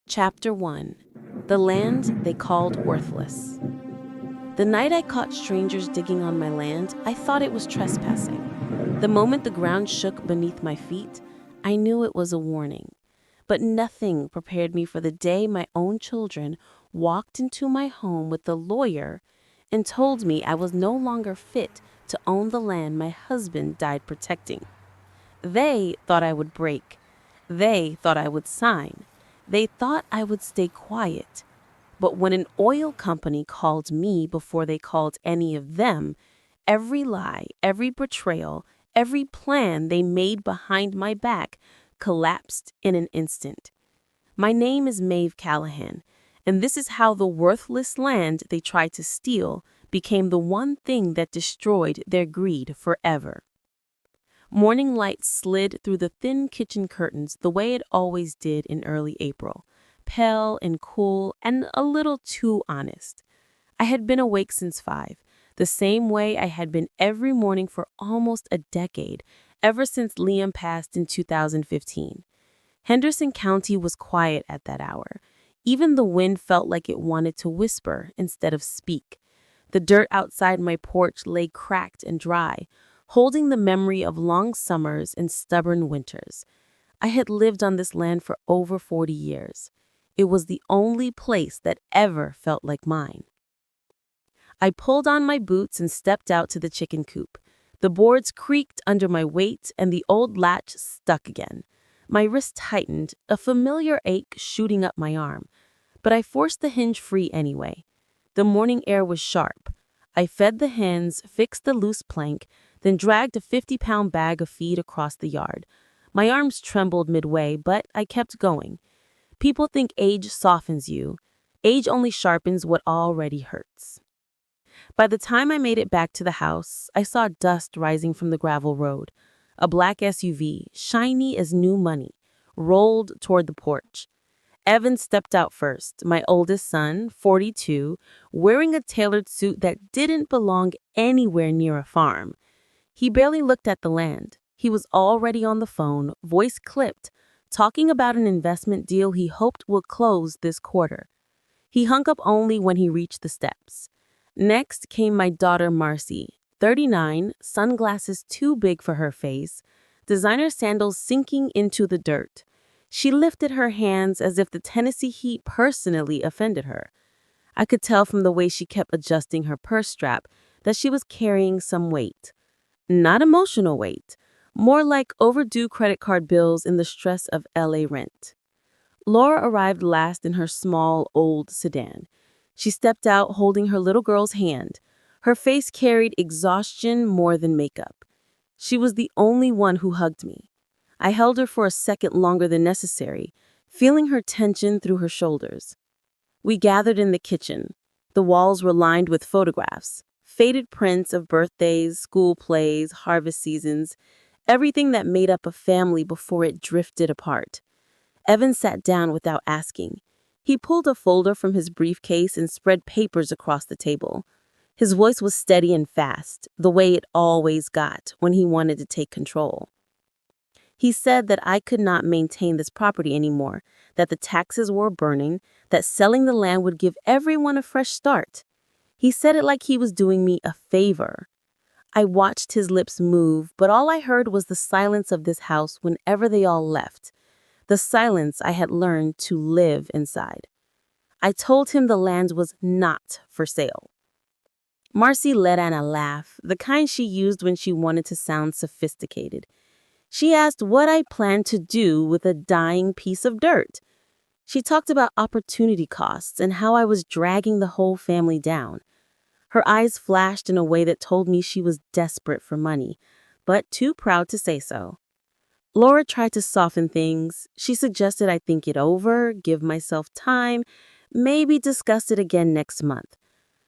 Chapter 1. The Land They Called Worthless. The night I caught strangers digging on my land, I thought it was trespassing. The moment the ground shook beneath my feet, I knew it was a warning. But nothing prepared me for the day my own children walked into my home with the lawyer and told me I was no longer fit to own the land my husband died protecting. They thought I would break. They thought I would sign. They thought I would stay quiet. But when an oil company called me before they called any of them, every lie, every betrayal, every plan they made behind my back collapsed in an instant. My name is Maeve Callahan, and this is how the worthless land they tried to steal became the one thing that destroyed their greed forever. Morning light slid through the thin kitchen curtains the way it always did in early April, pale and cool and a little too honest. I had been awake since 5, the same way I had been every morning for almost a decade, ever since Liam passed in 2015. Henderson County was quiet at that hour. Even the wind felt like it wanted to whisper instead of speak. The dirt outside my porch lay cracked and dry, holding the memory of long summers and stubborn winters. I had lived on this land for over 40 years. It was the only place that ever felt like mine. I pulled on my boots and stepped out to the chicken coop. The boards creaked under my weight and the old latch stuck again. My wrist tightened, a familiar ache shooting up my arm. But I forced the hinge free anyway. The morning air was sharp. I fed the hens, fixed the loose plank, then dragged a 50-pound bag of feed across the yard. My arms trembled midway, but I kept going. People think age softens you. Age only sharpens what already hurts. By the time I made it back to the house, I saw dust rising from the gravel road. A black SUV, shiny as new money, rolled toward the porch. Evan stepped out first, my oldest son, 42, wearing a tailored suit that didn't belong anywhere near a farm. He barely looked at the land. He was already on the phone, voice clipped, talking about an investment deal he hoped would close this quarter. He hung up only when he reached the steps. Next came my daughter Marcy, 39, sunglasses too big for her face, designer sandals sinking into the dirt. She lifted her hands as if the Tennessee heat personally offended her. I could tell from the way she kept adjusting her purse strap that she was carrying some weight. Not emotional weight, more like overdue credit card bills in the stress of LA rent. Laura arrived last in her small, old sedan. She stepped out holding her little girl's hand. Her face carried exhaustion more than makeup. She was the only one who hugged me. I held her for a second longer than necessary, feeling her tension through her shoulders. We gathered in the kitchen. The walls were lined with photographs, faded prints of birthdays, school plays, harvest seasons, everything that made up a family before it drifted apart. Evan sat down without asking. He pulled a folder from his briefcase and spread papers across the table. His voice was steady and fast, the way it always got when he wanted to take control. He said that I could not maintain this property anymore, that the taxes were burning, that selling the land would give everyone a fresh start. He said it like he was doing me a favor. I watched his lips move, but all I heard was the silence of this house whenever they all left, the silence I had learned to live inside. I told him the land was not for sale. Marcy let out a laugh, the kind she used when she wanted to sound sophisticated. She asked what I planned to do with a dying piece of dirt. She talked about opportunity costs and how I was dragging the whole family down. Her eyes flashed in a way that told me she was desperate for money, but too proud to say so. Laura tried to soften things. She suggested I think it over, give myself time, maybe discuss it again next month.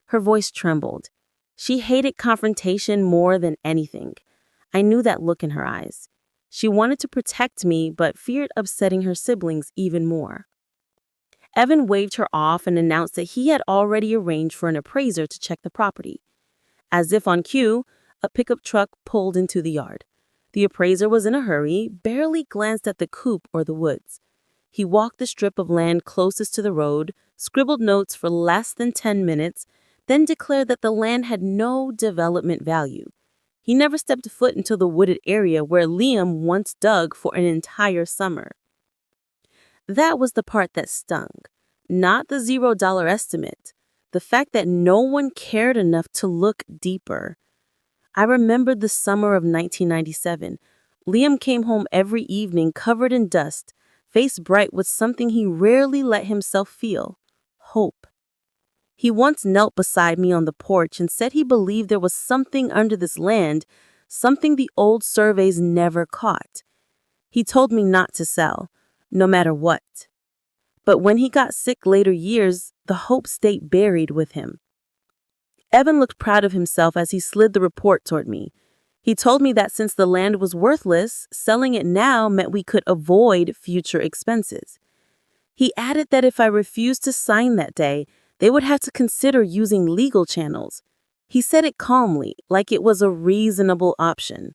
Her voice trembled. She hated confrontation more than anything. I knew that look in her eyes. She wanted to protect me, but feared upsetting her siblings even more. Evan waved her off and announced that he had already arranged for an appraiser to check the property. As if on cue, a pickup truck pulled into the yard. The appraiser was in a hurry, barely glanced at the coop or the woods. He walked the strip of land closest to the road, scribbled notes for less than 10 minutes, then declared that the land had no development value. He never stepped foot into the wooded area where Liam once dug for an entire summer. That was the part that stung, not the $0 estimate, the fact that no one cared enough to look deeper. I remembered the summer of 1997. Liam came home every evening covered in dust, face bright with something he rarely let himself feel: hope. He once knelt beside me on the porch and said he believed there was something under this land, something the old surveys never caught. He told me not to sell, no matter what. But when he got sick later years, the hope stayed buried with him. Evan looked proud of himself as he slid the report toward me. He told me that since the land was worthless, selling it now meant we could avoid future expenses. He added that if I refused to sign that day, they would have to consider using legal channels. He said it calmly, like it was a reasonable option.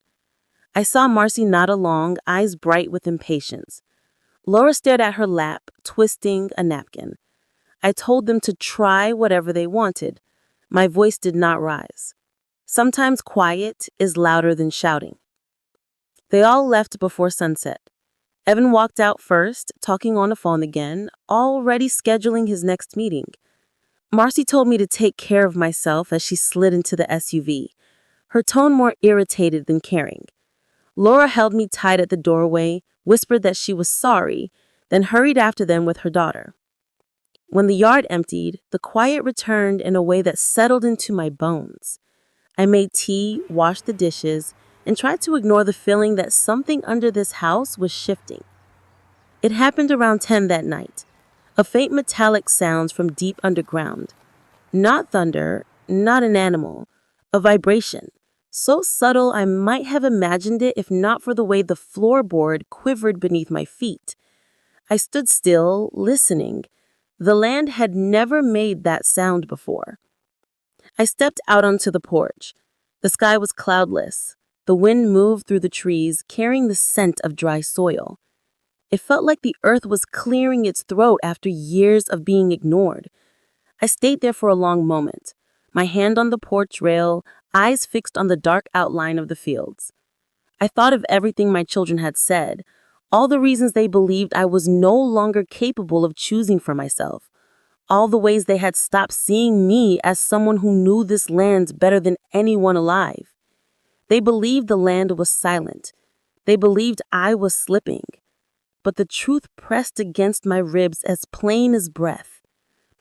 I saw Marcy nod along, eyes bright with impatience. Laura stared at her lap, twisting a napkin. I told them to try whatever they wanted. My voice did not rise. Sometimes quiet is louder than shouting. They all left before sunset. Evan walked out first, talking on the phone again, already scheduling his next meeting. Marcy told me to take care of myself as she slid into the SUV, her tone more irritated than caring. Laura held me tight at the doorway, whispered that she was sorry, then hurried after them with her daughter. When the yard emptied, the quiet returned in a way that settled into my bones. I made tea, washed the dishes, and tried to ignore the feeling that something under this house was shifting. It happened around 10 that night. A faint metallic sound from deep underground. Not thunder, not an animal, a vibration. So subtle I might have imagined it if not for the way the floorboard quivered beneath my feet. I stood still, listening. The land had never made that sound before. I stepped out onto the porch. The sky was cloudless. The wind moved through the trees, carrying the scent of dry soil. It felt like the earth was clearing its throat after years of being ignored. I stayed there for a long moment, my hand on the porch rail, eyes fixed on the dark outline of the fields. I thought of everything my children had said, all the reasons they believed I was no longer capable of choosing for myself, all the ways they had stopped seeing me as someone who knew this land better than anyone alive. They believed the land was silent. They believed I was slipping. But the truth pressed against my ribs as plain as breath.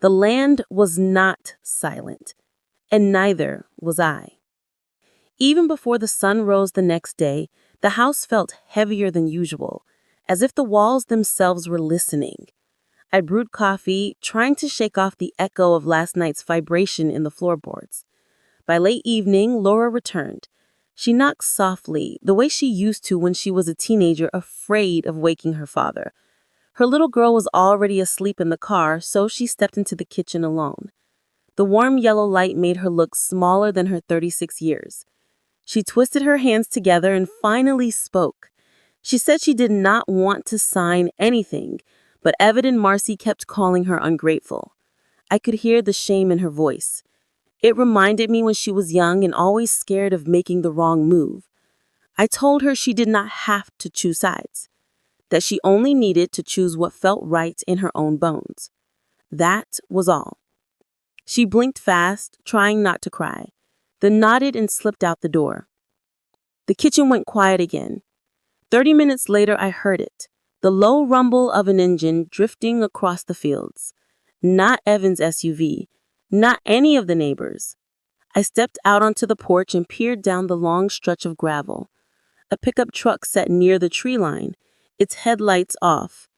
The land was not silent, and neither was I. Even before the sun rose the next day, the house felt heavier than usual, as if the walls themselves were listening. I brewed coffee, trying to shake off the echo of last night's vibration in the floorboards. By late evening, Laura returned. She knocked softly, the way she used to when she was a teenager, afraid of waking her father. Her little girl was already asleep in the car, so she stepped into the kitchen alone. The warm yellow light made her look smaller than her 36 years. She twisted her hands together and finally spoke. She said she did not want to sign anything, but Evan and Marcy kept calling her ungrateful. I could hear the shame in her voice. It reminded me when she was young and always scared of making the wrong move. I told her she did not have to choose sides, that she only needed to choose what felt right in her own bones. That was all. She blinked fast, trying not to cry, then nodded and slipped out the door. The kitchen went quiet again. 30 minutes later, I heard it, the low rumble of an engine drifting across the fields. Not Evan's SUV. Not any of the neighbors. I stepped out onto the porch and peered down the long stretch of gravel. A pickup truck sat near the tree line, its headlights off.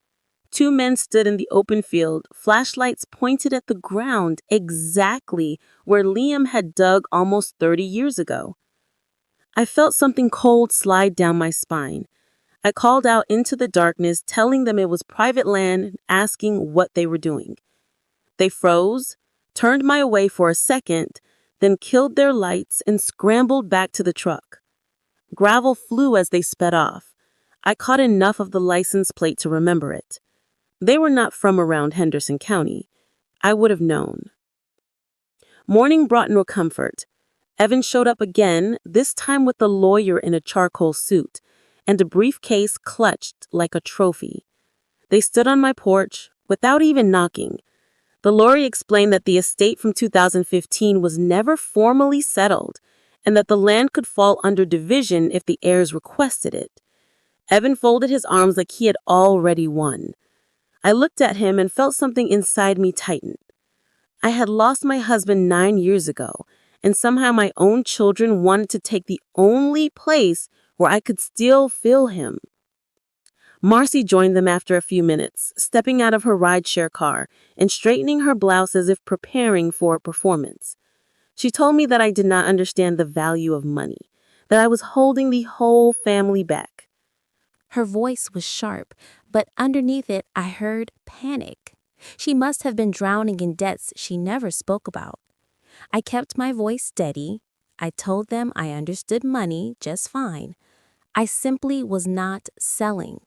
Two men stood in the open field, flashlights pointed at the ground exactly where Liam had dug almost 30 years ago. I felt something cold slide down my spine. I called out into the darkness, telling them it was private land, asking what they were doing. They froze, turned my way for a second, then killed their lights and scrambled back to the truck. Gravel flew as they sped off. I caught enough of the license plate to remember it. They were not from around Henderson County. I would have known. Morning brought no comfort. Evan showed up again, this time with a lawyer in a charcoal suit and a briefcase clutched like a trophy. They stood on my porch without even knocking. The lawyer explained that the estate from 2015 was never formally settled and that the land could fall under division if the heirs requested it. Evan folded his arms like he had already won. I looked at him and felt something inside me tighten. I had lost my husband 9 years ago, and somehow my own children wanted to take the only place where I could still feel him. Marcy joined them after a few minutes, stepping out of her rideshare car and straightening her blouse as if preparing for a performance. She told me that I did not understand the value of money, that I was holding the whole family back. Her voice was sharp, but underneath it I heard panic. She must have been drowning in debts she never spoke about. I kept my voice steady. I told them I understood money just fine. I simply was not selling.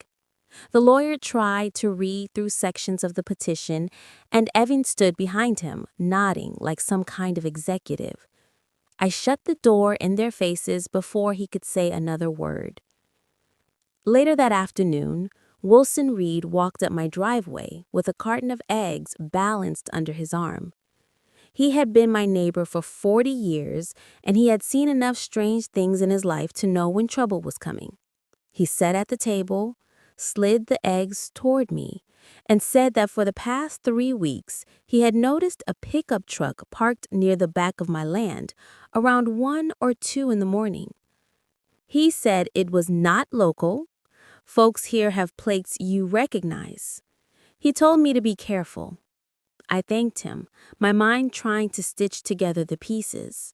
The lawyer tried to read through sections of the petition, and Evan stood behind him, nodding like some kind of executive. I shut the door in their faces before he could say another word. Later that afternoon, Wilson Reed walked up my driveway with a carton of eggs balanced under his arm. He had been my neighbor for 40 years, and he had seen enough strange things in his life to know when trouble was coming. He sat at the table, slid the eggs toward me, and said that for the past 3 weeks he had noticed a pickup truck parked near the back of my land around 1 or 2 in the morning. He said it was not local. Folks here have plates you recognize. He told me to be careful. I thanked him, my mind trying to stitch together the pieces.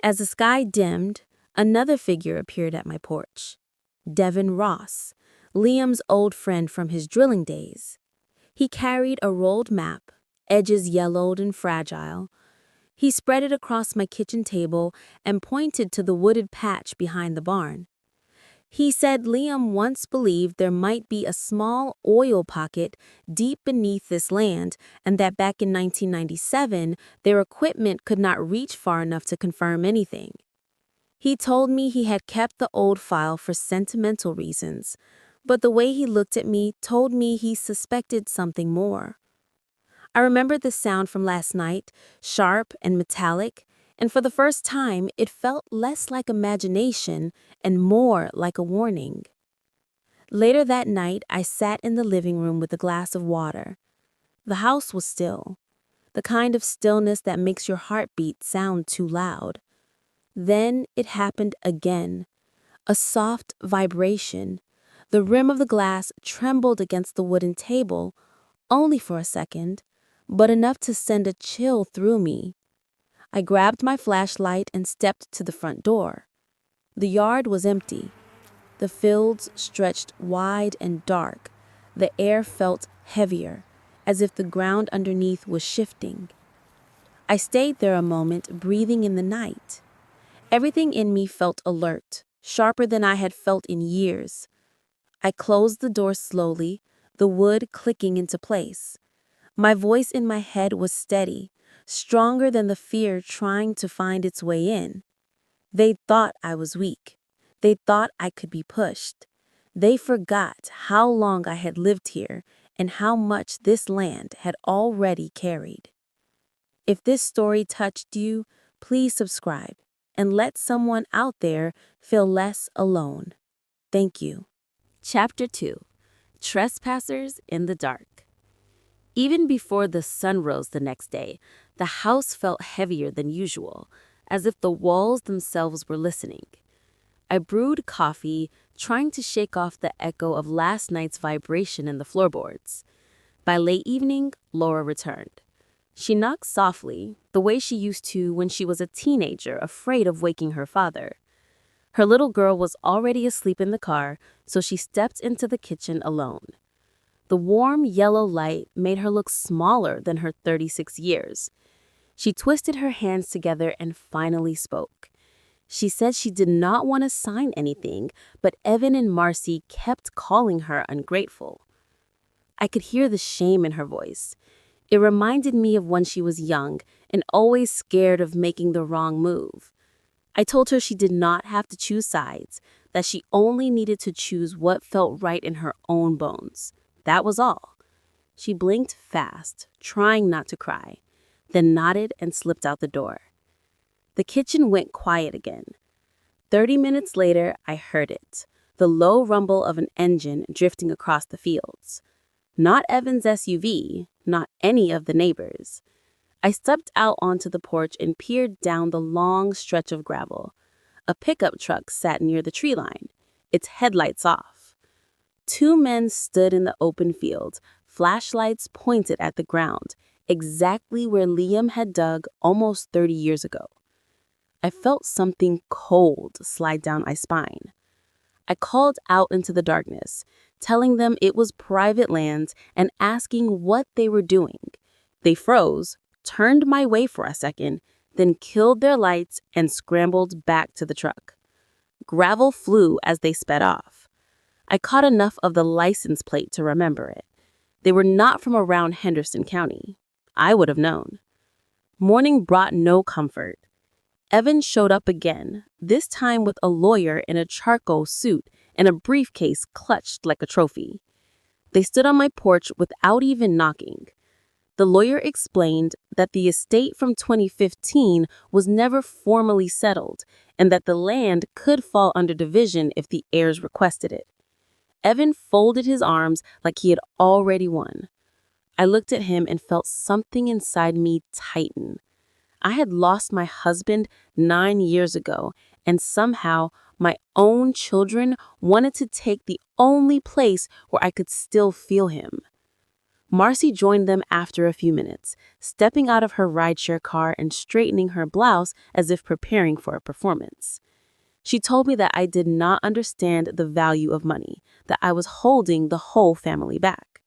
As the sky dimmed, another figure appeared at my porch. Devin Ross, Liam's old friend from his drilling days. He carried a rolled map, edges yellowed and fragile. He spread it across my kitchen table and pointed to the wooded patch behind the barn. He said Liam once believed there might be a small oil pocket deep beneath this land and that back in 1997, their equipment could not reach far enough to confirm anything. He told me he had kept the old file for sentimental reasons, but the way he looked at me told me he suspected something more. I remembered the sound from last night, sharp and metallic, and for the first time it felt less like imagination and more like a warning. Later that night, I sat in the living room with a glass of water. The house was still, the kind of stillness that makes your heartbeat sound too loud. Then it happened again, a soft vibration. The rim of the glass trembled against the wooden table, only for a second, but enough to send a chill through me. I grabbed my flashlight and stepped to the front door. The yard was empty. The fields stretched wide and dark. The air felt heavier, as if the ground underneath was shifting. I stayed there a moment, breathing in the night. Everything in me felt alert, sharper than I had felt in years. I closed the door slowly, the wood clicking into place. My voice in my head was steady, stronger than the fear trying to find its way in. They thought I was weak. They thought I could be pushed. They forgot how long I had lived here and how much this land had already carried. If this story touched you, please subscribe and let someone out there feel less alone. Thank you. Chapter 2. Trespassers in the Dark. Even before the sun rose the next day, the house felt heavier than usual, as if the walls themselves were listening. I brewed coffee, trying to shake off the echo of last night's vibration in the floorboards. By late evening, Laura returned. She knocked softly, the way she used to when she was a teenager, afraid of waking her father. Her little girl was already asleep in the car, so she stepped into the kitchen alone. The warm yellow light made her look smaller than her 36 years. She twisted her hands together and finally spoke. She said she did not want to sign anything, but Evan and Marcy kept calling her ungrateful. I could hear the shame in her voice. It reminded me of when she was young and always scared of making the wrong move. I told her she did not have to choose sides, that she only needed to choose what felt right in her own bones. That was all. She blinked fast, trying not to cry, then nodded and slipped out the door. The kitchen went quiet again. 30 minutes later, I heard it, the low rumble of an engine drifting across the fields. Not Evan's SUV, not any of the neighbors. I stepped out onto the porch and peered down the long stretch of gravel. A pickup truck sat near the tree line, its headlights off. Two men stood in the open field, flashlights pointed at the ground, exactly where Liam had dug almost 30 years ago. I felt something cold slide down my spine. I called out into the darkness, telling them it was private land and asking what they were doing. They froze, turned my way for a second, then killed their lights and scrambled back to the truck. Gravel flew as they sped off. I caught enough of the license plate to remember it. They were not from around Henderson County. I would have known. Morning brought no comfort. Evan showed up again, this time with a lawyer in a charcoal suit and a briefcase clutched like a trophy. They stood on my porch without even knocking. The lawyer explained that the estate from 2015 was never formally settled and that the land could fall under division if the heirs requested it. Evan folded his arms like he had already won. I looked at him and felt something inside me tighten. I had lost my husband 9 years ago, and somehow my own children wanted to take the only place where I could still feel him. Marcy joined them after a few minutes, stepping out of her rideshare car and straightening her blouse as if preparing for a performance. She told me that I did not understand the value of money, that I was holding the whole family back.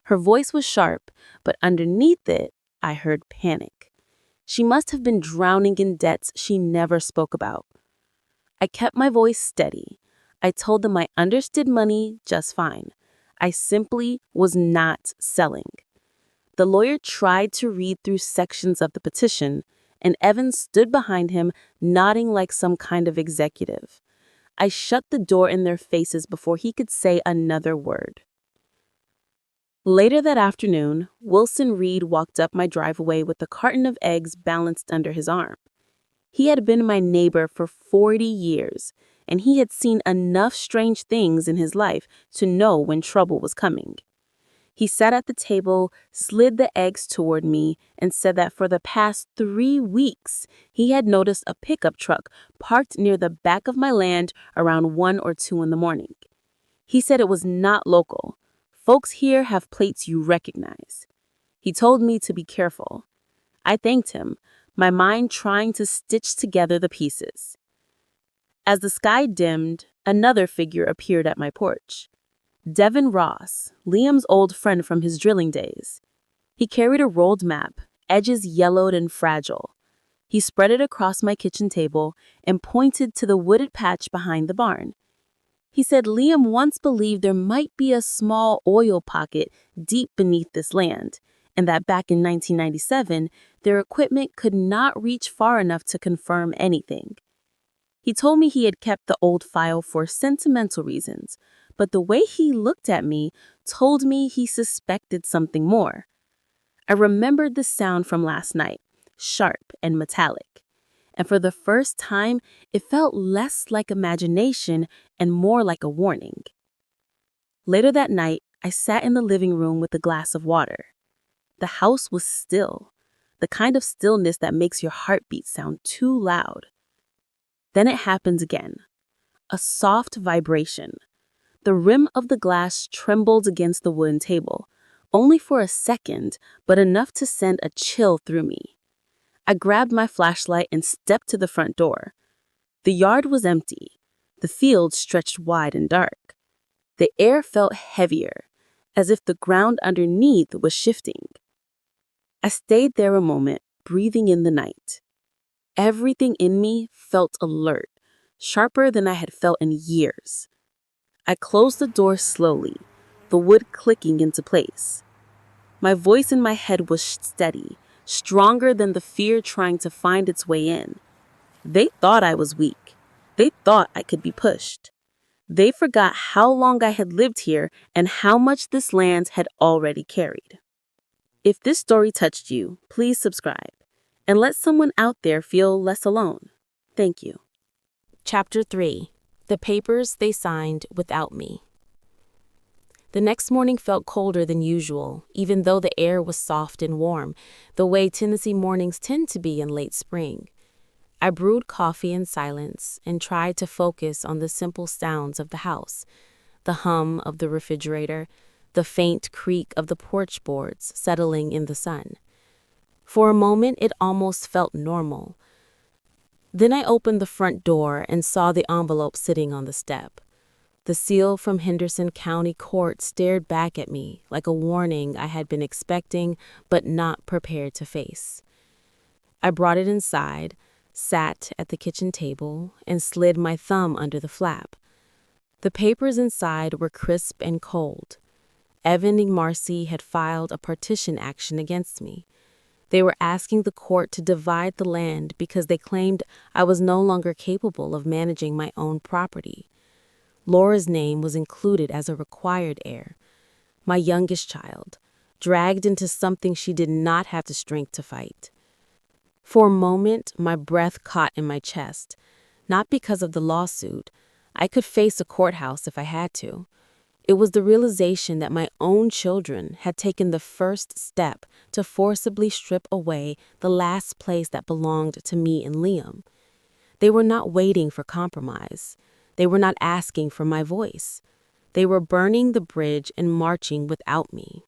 Her voice was sharp, but underneath it, I heard panic. She must have been drowning in debts she never spoke about. I kept my voice steady. I told them I understood money just fine. I simply was not selling. The lawyer tried to read through sections of the petition, and Evan stood behind him, nodding like some kind of executive. I shut the door in their faces before he could say another word. Later that afternoon, Wilson Reed walked up my driveway with a carton of eggs balanced under his arm. He had been my neighbor for 40 years, and he had seen enough strange things in his life to know when trouble was coming. He sat at the table, slid the eggs toward me, and said that for the past 3 weeks, he had noticed a pickup truck parked near the back of my land around 1 or 2 in the morning. He said it was not local. Folks here have plates you recognize. He told me to be careful. I thanked him, my mind trying to stitch together the pieces. As the sky dimmed, another figure appeared at my porch. Devin Ross, Liam's old friend from his drilling days. He carried a rolled map, edges yellowed and fragile. He spread it across my kitchen table and pointed to the wooded patch behind the barn. He said Liam once believed there might be a small oil pocket deep beneath this land, and that back in 1997, their equipment could not reach far enough to confirm anything. He told me he had kept the old file for sentimental reasons, but the way he looked at me told me he suspected something more. I remembered the sound from last night, sharp and metallic. And for the first time, it felt less like imagination and more like a warning. Later that night, I sat in the living room with a glass of water. The house was still, the kind of stillness that makes your heartbeat sound too loud. Then it happened again. A soft vibration. The rim of the glass trembled against the wooden table, only for a second, but enough to send a chill through me. I grabbed my flashlight and stepped to the front door. The yard was empty. The field stretched wide and dark. The air felt heavier, as if the ground underneath was shifting. I stayed there a moment, breathing in the night. Everything in me felt alert, sharper than I had felt in years. I closed the door slowly, the wood clicking into place. My voice in my head was steady, stronger than the fear trying to find its way in. They thought I was weak. They thought I could be pushed. They forgot how long I had lived here and how much this land had already carried. If this story touched you, please subscribe and let someone out there feel less alone. Thank you. Chapter 3. The Papers They Signed Without Me. The next morning felt colder than usual, even though the air was soft and warm, the way Tennessee mornings tend to be in late spring. I brewed coffee in silence and tried to focus on the simple sounds of the house, the hum of the refrigerator, the faint creak of the porch boards settling in the sun. For a moment, it almost felt normal. Then I opened the front door and saw the envelope sitting on the step. The seal from Henderson County Court stared back at me like a warning I had been expecting but not prepared to face. I brought it inside, sat at the kitchen table, and slid my thumb under the flap. The papers inside were crisp and cold. Evan and Marcy had filed a partition action against me. They were asking the court to divide the land because they claimed I was no longer capable of managing my own property. Laura's name was included as a required heir, my youngest child, dragged into something she did not have the strength to fight. For a moment, my breath caught in my chest, not because of the lawsuit. I could face a courthouse if I had to. It was the realization that my own children had taken the first step to forcibly strip away the last place that belonged to me and Liam. They were not waiting for compromise. They were not asking for my voice. They were burning the bridge and marching without me.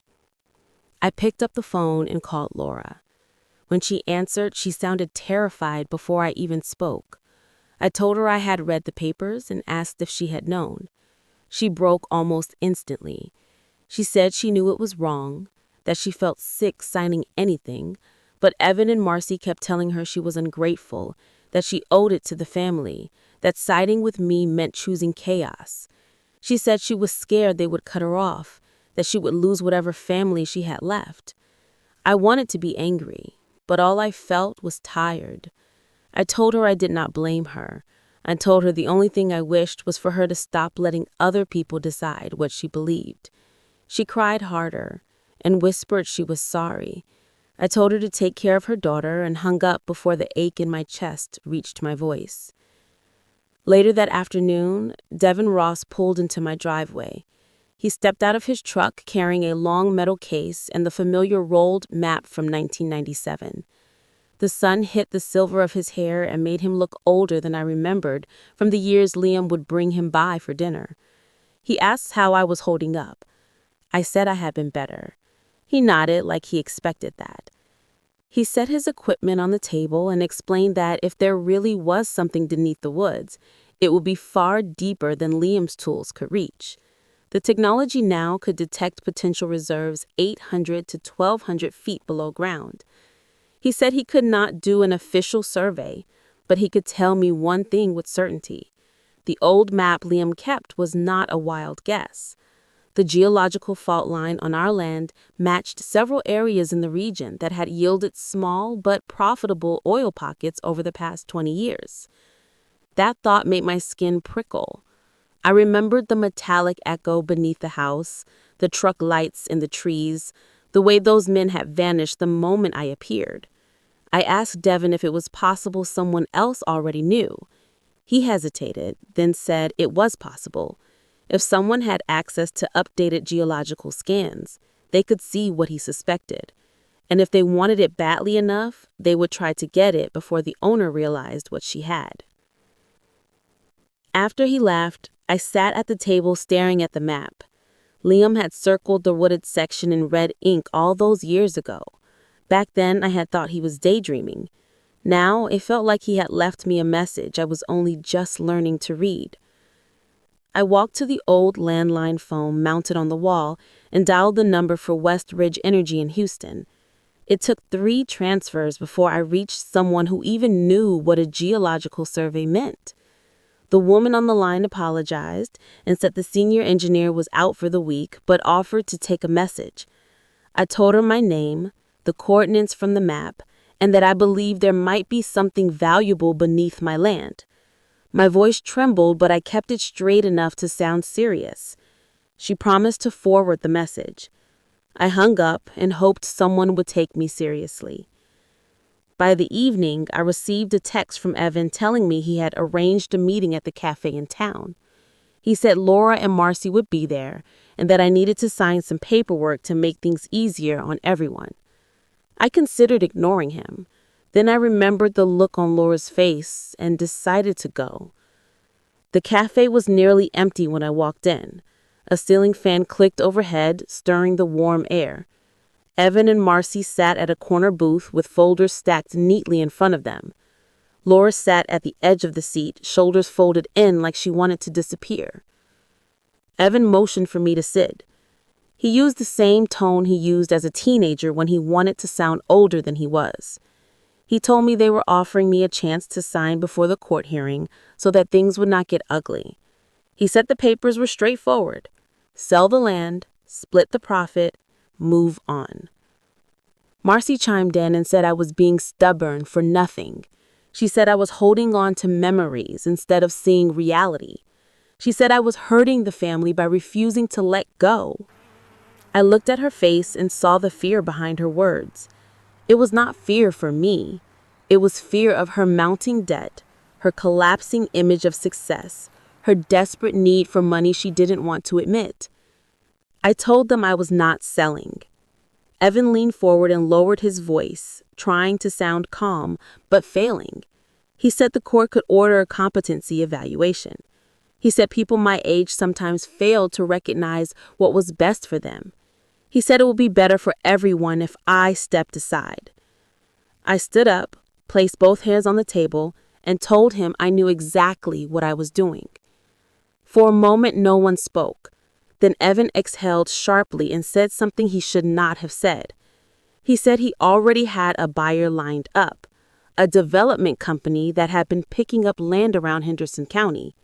I picked up the phone and called Laura. When she answered, she sounded terrified before I even spoke. I told her I had read the papers and asked if she had known. She broke almost instantly. She said she knew it was wrong, that she felt sick signing anything, but Evan and Marcy kept telling her she was ungrateful, that she owed it to the family, that siding with me meant choosing chaos. She said she was scared they would cut her off, that she would lose whatever family she had left. I wanted to be angry, but all I felt was tired. I told her I did not blame her. I told her the only thing I wished was for her to stop letting other people decide what she believed. She cried harder and whispered she was sorry. I told her to take care of her daughter and hung up before the ache in my chest reached my voice. Later that afternoon, Devin Ross pulled into my driveway. He stepped out of his truck carrying a long metal case and the familiar rolled map from 1997. The sun hit the silver of his hair and made him look older than I remembered from the years Liam would bring him by for dinner. He asked how I was holding up. I said I had been better. He nodded like he expected that. He set his equipment on the table and explained that if there really was something beneath the woods, it would be far deeper than Liam's tools could reach. The technology now could detect potential reserves 800 to 1,200 feet below ground. He said he could not do an official survey, but he could tell me one thing with certainty. The old map Liam kept was not a wild guess. The geological fault line on our land matched several areas in the region that had yielded small but profitable oil pockets over the past 20 years. That thought made my skin prickle. I remembered the metallic echo beneath the house, the truck lights in the trees, the way those men had vanished the moment I appeared. I asked Devin if it was possible someone else already knew. He hesitated, then said it was possible. If someone had access to updated geological scans, they could see what he suspected. And if they wanted it badly enough, they would try to get it before the owner realized what she had. After he left, I sat at the table staring at the map. Liam had circled the wooded section in red ink all those years ago. Back then, I had thought he was daydreaming. Now, it felt like he had left me a message I was only just learning to read. I walked to the old landline phone mounted on the wall and dialed the number for West Ridge Energy in Houston. It took 3 transfers before I reached someone who even knew what a geological survey meant. The woman on the line apologized and said the senior engineer was out for the week but offered to take a message. I told her my name, the coordinates from the map, and that I believed there might be something valuable beneath my land. My voice trembled, but I kept it straight enough to sound serious. She promised to forward the message. I hung up and hoped someone would take me seriously. By the evening, I received a text from Evan telling me he had arranged a meeting at the cafe in town. He said Laura and Marcy would be there and that I needed to sign some paperwork to make things easier on everyone. I considered ignoring him. Then I remembered the look on Laura's face and decided to go. The cafe was nearly empty when I walked in. A ceiling fan clicked overhead, stirring the warm air. Evan and Marcy sat at a corner booth with folders stacked neatly in front of them. Laura sat at the edge of the seat, shoulders folded in like she wanted to disappear. Evan motioned for me to sit. He used the same tone he used as a teenager when he wanted to sound older than he was. He told me they were offering me a chance to sign before the court hearing so that things would not get ugly. He said the papers were straightforward. Sell the land, split the profit, move on. Marcy chimed in and said I was being stubborn for nothing. She said I was holding on to memories instead of seeing reality. She said I was hurting the family by refusing to let go. I looked at her face and saw the fear behind her words. It was not fear for me. It was fear of her mounting debt, her collapsing image of success, her desperate need for money she didn't want to admit. I told them I was not selling. Evan leaned forward and lowered his voice, trying to sound calm, but failing. He said the court could order a competency evaluation. He said people my age sometimes failed to recognize what was best for them. He said it would be better for everyone if I stepped aside. I stood up, placed both hands on the table, and told him I knew exactly what I was doing. For a moment, no one spoke. Then Evan exhaled sharply and said something he should not have said. He said he already had a buyer lined up, a development company that had been picking up land around Henderson County.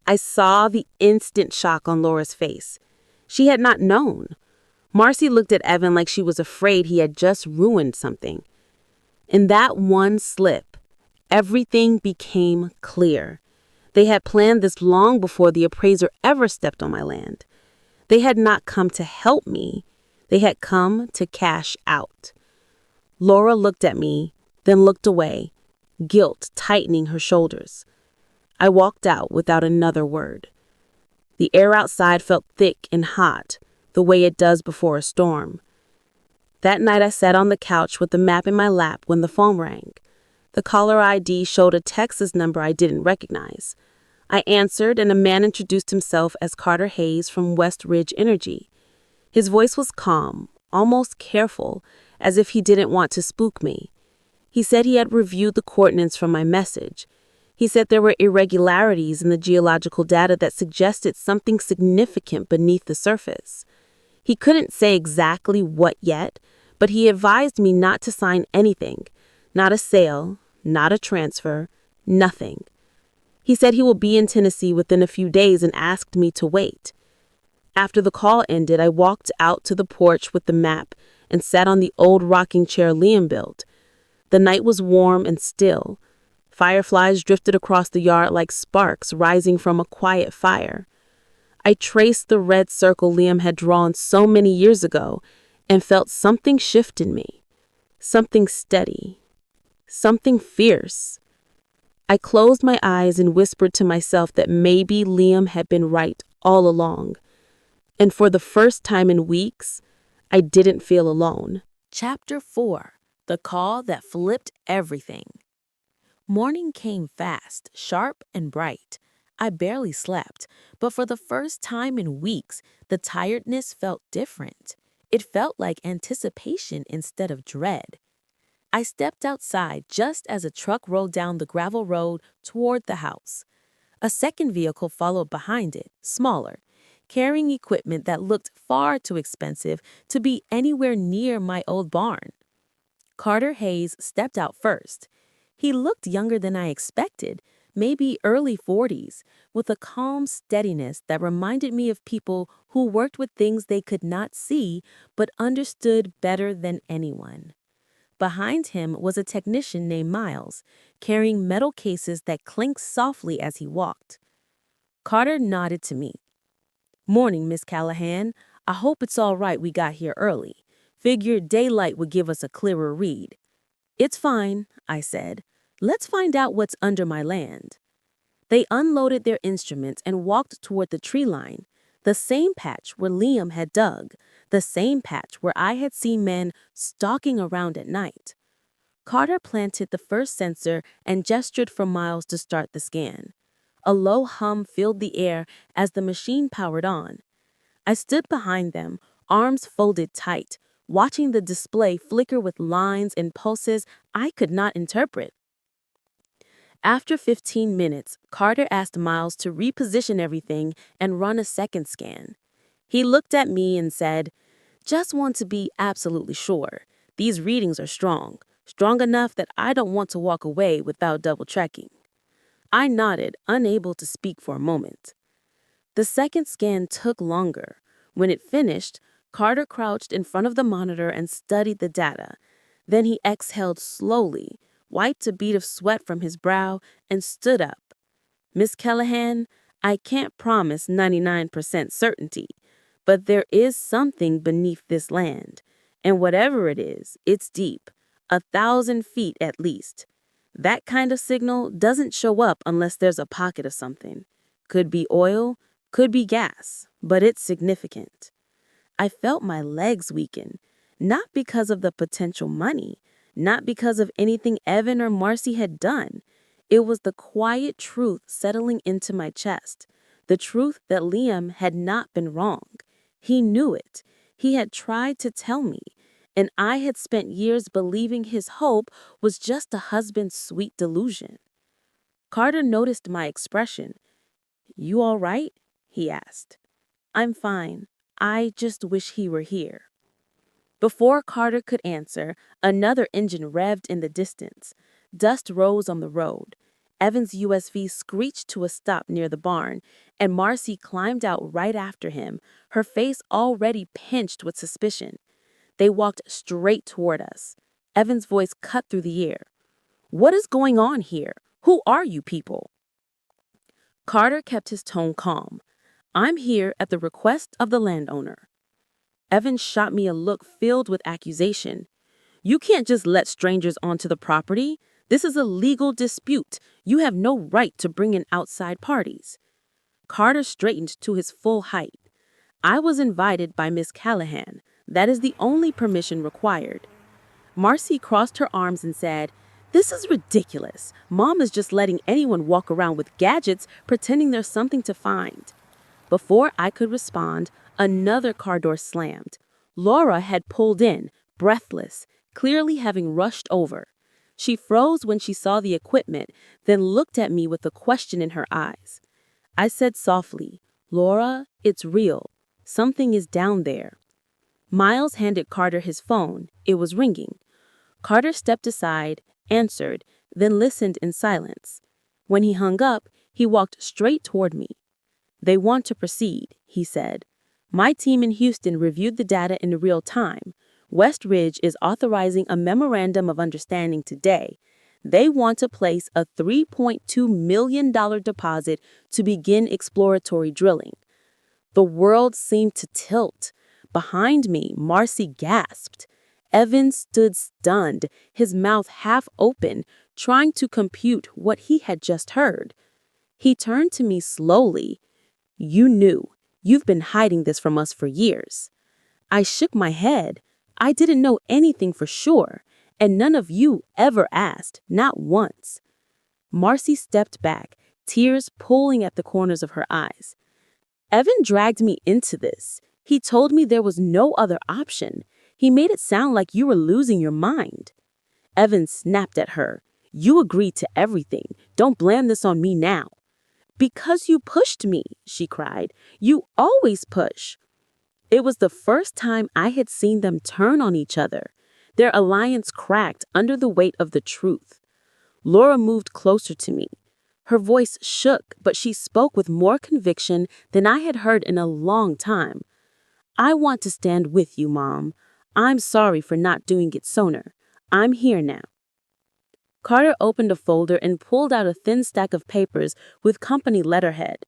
I saw the instant shock on Laura's face. She had not known. Marcy looked at Evan like she was afraid he had just ruined something. In that one slip, everything became clear. They had planned this long before the appraiser ever stepped on my land. They had not come to help me. They had come to cash out. Laura looked at me, then looked away, guilt tightening her shoulders. I walked out without another word. The air outside felt thick and hot, the way it does before a storm. That night I sat on the couch with the map in my lap when the phone rang. The caller ID showed a Texas number I didn't recognize. I answered, and a man introduced himself as Carter Hayes from West Ridge Energy. His voice was calm, almost careful, as if he didn't want to spook me. He said he had reviewed the coordinates from my message. He said there were irregularities in the geological data that suggested something significant beneath the surface. He couldn't say exactly what yet, but he advised me not to sign anything, not a sale, not a transfer, nothing. He said he will be in Tennessee within a few days and asked me to wait. After the call ended, I walked out to the porch with the map and sat on the old rocking chair Liam built. The night was warm and still. Fireflies drifted across the yard like sparks rising from a quiet fire. I traced the red circle Liam had drawn so many years ago and felt something shift in me. Something steady. Something fierce. I closed my eyes and whispered to myself that maybe Liam had been right all along. And for the first time in weeks, I didn't feel alone. Chapter 4. The Call That Flipped Everything. Morning came fast, sharp and bright. I barely slept, but for the first time in weeks, the tiredness felt different. It felt like anticipation instead of dread. I stepped outside just as a truck rolled down the gravel road toward the house. A second vehicle followed behind it, smaller, carrying equipment that looked far too expensive to be anywhere near my old barn. Carter Hayes stepped out first. He looked younger than I expected, maybe early 40s, with a calm steadiness that reminded me of people who worked with things they could not see but understood better than anyone. Behind him was a technician named Miles, carrying metal cases that clinked softly as he walked. Carter nodded to me. "Morning, Miss Callahan. I hope it's all right we got here early. Figured daylight would give us a clearer read." "It's fine," I said. "Let's find out what's under my land." They unloaded their instruments and walked toward the tree line, the same patch where Liam had dug, the same patch where I had seen men stalking around at night. Carter planted the first sensor and gestured for Miles to start the scan. A low hum filled the air as the machine powered on. I stood behind them, arms folded tight, watching the display flicker with lines and pulses I could not interpret. After 15 minutes, Carter asked Miles to reposition everything and run a second scan. He looked at me and said, "Just want to be absolutely sure. These readings are strong, strong enough that I don't want to walk away without double-checking." I nodded, unable to speak for a moment. The second scan took longer. When it finished, Carter crouched in front of the monitor and studied the data. Then he exhaled slowly, wiped a bead of sweat from his brow, and stood up. "Miss Callahan, I can't promise 99% certainty, but there is something beneath this land. And whatever it is, it's deep, 1,000 feet at least. That kind of signal doesn't show up unless there's a pocket of something. Could be oil, could be gas, but it's significant." I felt my legs weaken, not because of the potential money, not because of anything Evan or Marcy had done. It was the quiet truth settling into my chest, the truth that Liam had not been wrong. He knew it. He had tried to tell me, and I had spent years believing his hope was just a husband's sweet delusion. Carter noticed my expression. "You all right?" he asked. "I'm fine. I just wish he were here." Before Carter could answer, another engine revved in the distance. Dust rose on the road. Evan's USV screeched to a stop near the barn, and Marcy climbed out right after him, her face already pinched with suspicion. They walked straight toward us. Evan's voice cut through the air. "What is going on here? Who are you people?" Carter kept his tone calm. "I'm here at the request of the landowner." Evan shot me a look filled with accusation. "You can't just let strangers onto the property. This is a legal dispute. You have no right to bring in outside parties." Carter straightened to his full height. "I was invited by Miss Callahan. That is the only permission required." Marcy crossed her arms and said, "This is ridiculous. Mom is just letting anyone walk around with gadgets pretending there's something to find." Before I could respond, another car door slammed. Laura had pulled in, breathless, clearly having rushed over. She froze when she saw the equipment, then looked at me with a question in her eyes. I said softly, "Laura, it's real. Something is down there." Miles handed Carter his phone. It was ringing. Carter stepped aside, answered, then listened in silence. When he hung up, he walked straight toward me. "They want to proceed," he said. "My team in Houston reviewed the data in real time. West Ridge is authorizing a memorandum of understanding today. They want to place a $3.2 million deposit to begin exploratory drilling." The world seemed to tilt. Behind me, Marcy gasped. Evan stood stunned, his mouth half open, trying to compute what he had just heard. He turned to me slowly. "You knew. You've been hiding this from us for years." I shook my head. "I didn't know anything for sure, and none of you ever asked, not once." Marcy stepped back, tears pooling at the corners of her eyes. "Evan dragged me into this. He told me there was no other option. He made it sound like you were losing your mind." Evan snapped at her. "You agreed to everything. Don't blame this on me now." "Because you pushed me," she cried. "You always push." It was the first time I had seen them turn on each other. Their alliance cracked under the weight of the truth. Laura moved closer to me. Her voice shook, but she spoke with more conviction than I had heard in a long time. "I want to stand with you, Mom. I'm sorry for not doing it sooner. I'm here now." Carter opened a folder and pulled out a thin stack of papers with company letterhead.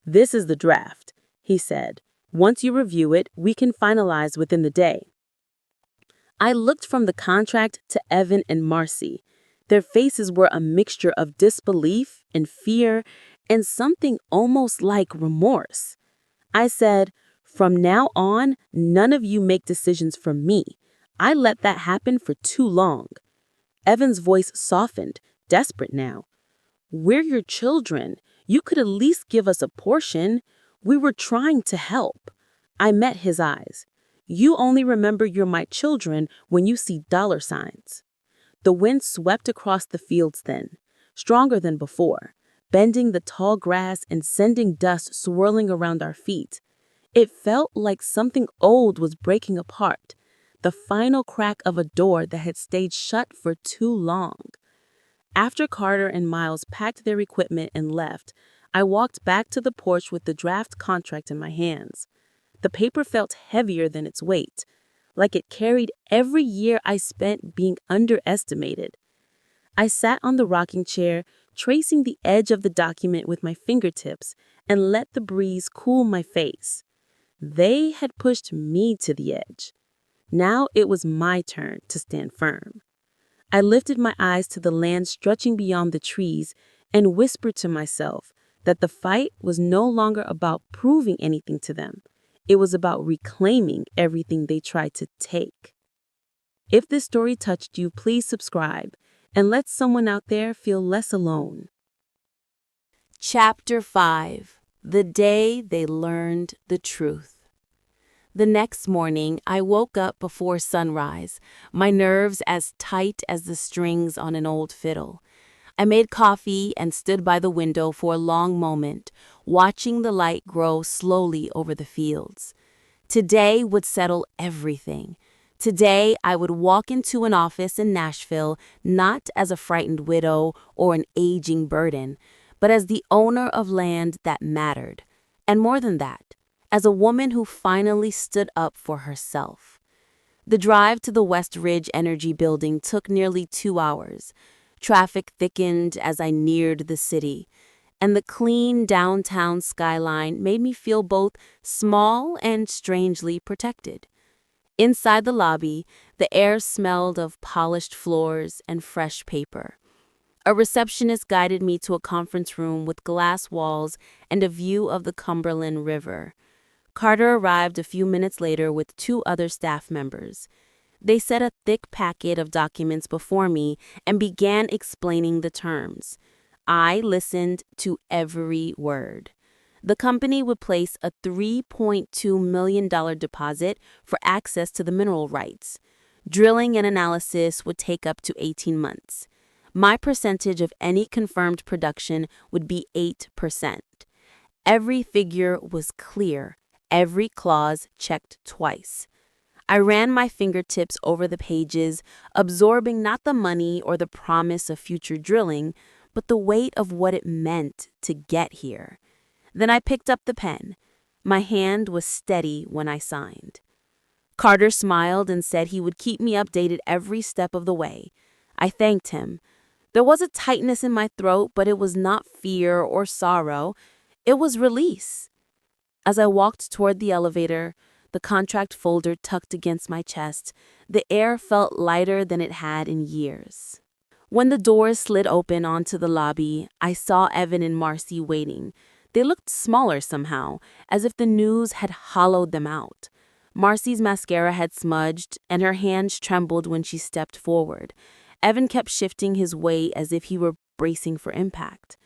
"This is the draft," he said. "Once you review it, we can finalize within the day." I looked from the contract to Evan and Marcy. Their faces were a mixture of disbelief and fear and something almost like remorse. I said, "From now on, none of you make decisions for me. I let that happen for too long." Evan's voice softened, desperate now. "We're your children. You could at least give us a portion. We were trying to help." I met his eyes. "You only remember you're my children when you see dollar signs." The wind swept across the fields then, stronger than before, bending the tall grass and sending dust swirling around our feet. It felt like something old was breaking apart, the final crack of a door that had stayed shut for too long. After Carter and Miles packed their equipment and left, I walked back to the porch with the draft contract in my hands. The paper felt heavier than its weight, like it carried every year I spent being underestimated. I sat on the rocking chair, tracing the edge of the document with my fingertips, and let the breeze cool my face. They had pushed me to the edge. Now it was my turn to stand firm. I lifted my eyes to the land stretching beyond the trees and whispered to myself that the fight was no longer about proving anything to them. It was about reclaiming everything they tried to take. If this story touched you, please subscribe and let someone out there feel less alone. Chapter 5. The Day They Learned the Truth. The next morning, I woke up before sunrise, my nerves as tight as the strings on an old fiddle. I made coffee and stood by the window for a long moment, watching the light grow slowly over the fields. Today would settle everything. Today, I would walk into an office in Nashville not as a frightened widow or an aging burden, but as the owner of land that mattered. And more than that, as a woman who finally stood up for herself. The drive to the West Ridge Energy Building took nearly 2 hours. Traffic thickened as I neared the city, and the clean downtown skyline made me feel both small and strangely protected. Inside the lobby, the air smelled of polished floors and fresh paper. A receptionist guided me to a conference room with glass walls and a view of the Cumberland River. Carter arrived a few minutes later with 2 other staff members. They set a thick packet of documents before me and began explaining the terms. I listened to every word. The company would place a $3.2 million deposit for access to the mineral rights. Drilling and analysis would take up to 18 months. My percentage of any confirmed production would be 8%. Every figure was clear. Every clause checked twice. I ran my fingertips over the pages, absorbing not the money or the promise of future drilling, but the weight of what it meant to get here. Then I picked up the pen. My hand was steady when I signed. Carter smiled and said he would keep me updated every step of the way. I thanked him. There was a tightness in my throat, but it was not fear or sorrow. It was release. As I walked toward the elevator, the contract folder tucked against my chest, the air felt lighter than it had in years. When the doors slid open onto the lobby, I saw Evan and Marcy waiting. They looked smaller somehow, as if the news had hollowed them out. Marcy's mascara had smudged, and her hands trembled when she stepped forward. Evan kept shifting his weight as if he were bracing for impact.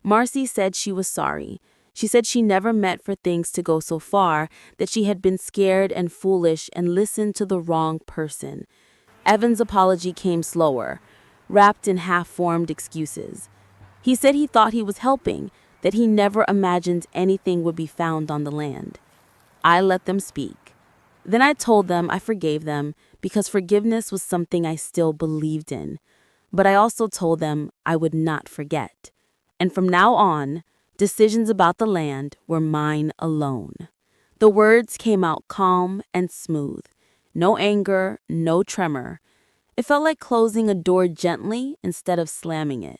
Marcy said she was sorry. She said she never meant for things to go so far, that she had been scared and foolish and listened to the wrong person. Evan's apology came slower, wrapped in half-formed excuses. He said he thought he was helping, that he never imagined anything would be found on the land. I let them speak. Then I told them I forgave them because forgiveness was something I still believed in. But I also told them I would not forget. And from now on, decisions about the land were mine alone. The words came out calm and smooth. No anger, no tremor. It felt like closing a door gently instead of slamming it.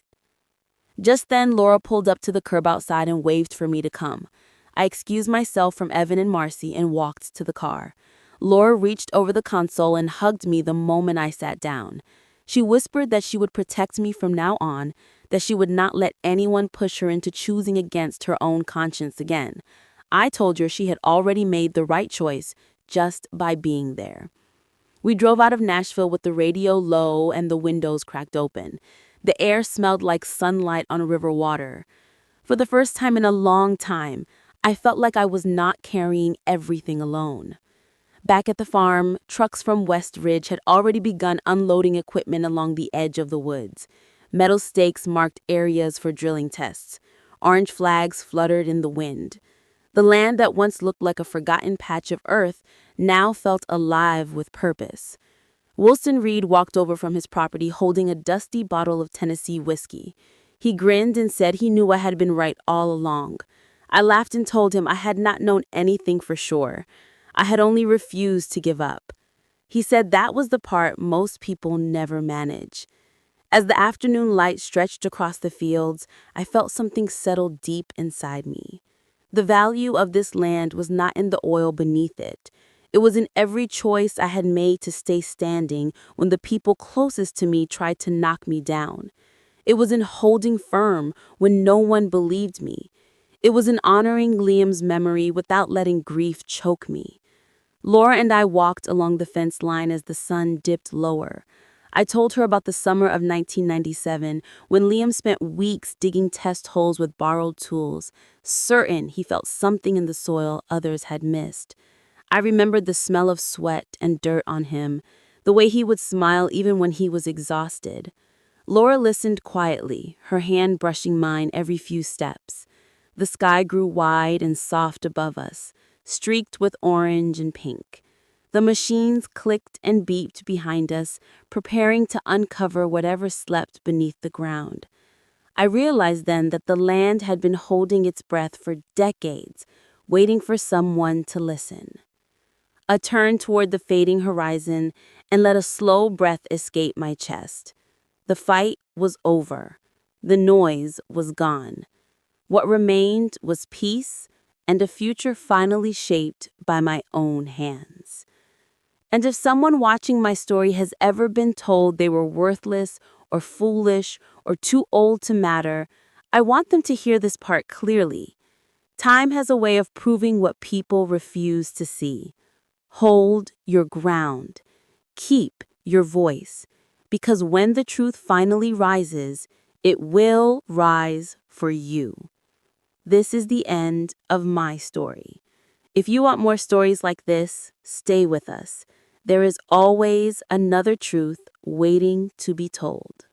Just then, Laura pulled up to the curb outside and waved for me to come. I excused myself from Evan and Marcy and walked to the car. Laura reached over the console and hugged me the moment I sat down. She whispered that she would protect me from now on, that she would not let anyone push her into choosing against her own conscience again. I told her she had already made the right choice just by being there. We drove out of Nashville with the radio low and the windows cracked open. The air smelled like sunlight on river water. For the first time in a long time, I felt like I was not carrying everything alone. Back at the farm, trucks from West Ridge had already begun unloading equipment along the edge of the woods. Metal stakes marked areas for drilling tests. Orange flags fluttered in the wind. The land that once looked like a forgotten patch of earth now felt alive with purpose. Wilson Reed walked over from his property holding a dusty bottle of Tennessee whiskey. He grinned and said he knew I had been right all along. I laughed and told him I had not known anything for sure. I had only refused to give up. He said that was the part most people never manage. As the afternoon light stretched across the fields, I felt something settle deep inside me. The value of this land was not in the oil beneath it. It was in every choice I had made to stay standing when the people closest to me tried to knock me down. It was in holding firm when no one believed me. It was in honoring Liam's memory without letting grief choke me. Laura and I walked along the fence line as the sun dipped lower. I told her about the summer of 1997 when Liam spent weeks digging test holes with borrowed tools, certain he felt something in the soil others had missed. I remembered the smell of sweat and dirt on him, the way he would smile even when he was exhausted. Laura listened quietly, her hand brushing mine every few steps. The sky grew wide and soft above us, streaked with orange and pink. The machines clicked and beeped behind us, preparing to uncover whatever slept beneath the ground. I realized then that the land had been holding its breath for decades, waiting for someone to listen. I turned toward the fading horizon and let a slow breath escape my chest. The fight was over. The noise was gone. What remained was peace and a future finally shaped by my own hands. And if someone watching my story has ever been told they were worthless or foolish or too old to matter, I want them to hear this part clearly. Time has a way of proving what people refuse to see. Hold your ground. Keep your voice. Because when the truth finally rises, it will rise for you. This is the end of my story. If you want more stories like this, stay with us. There is always another truth waiting to be told.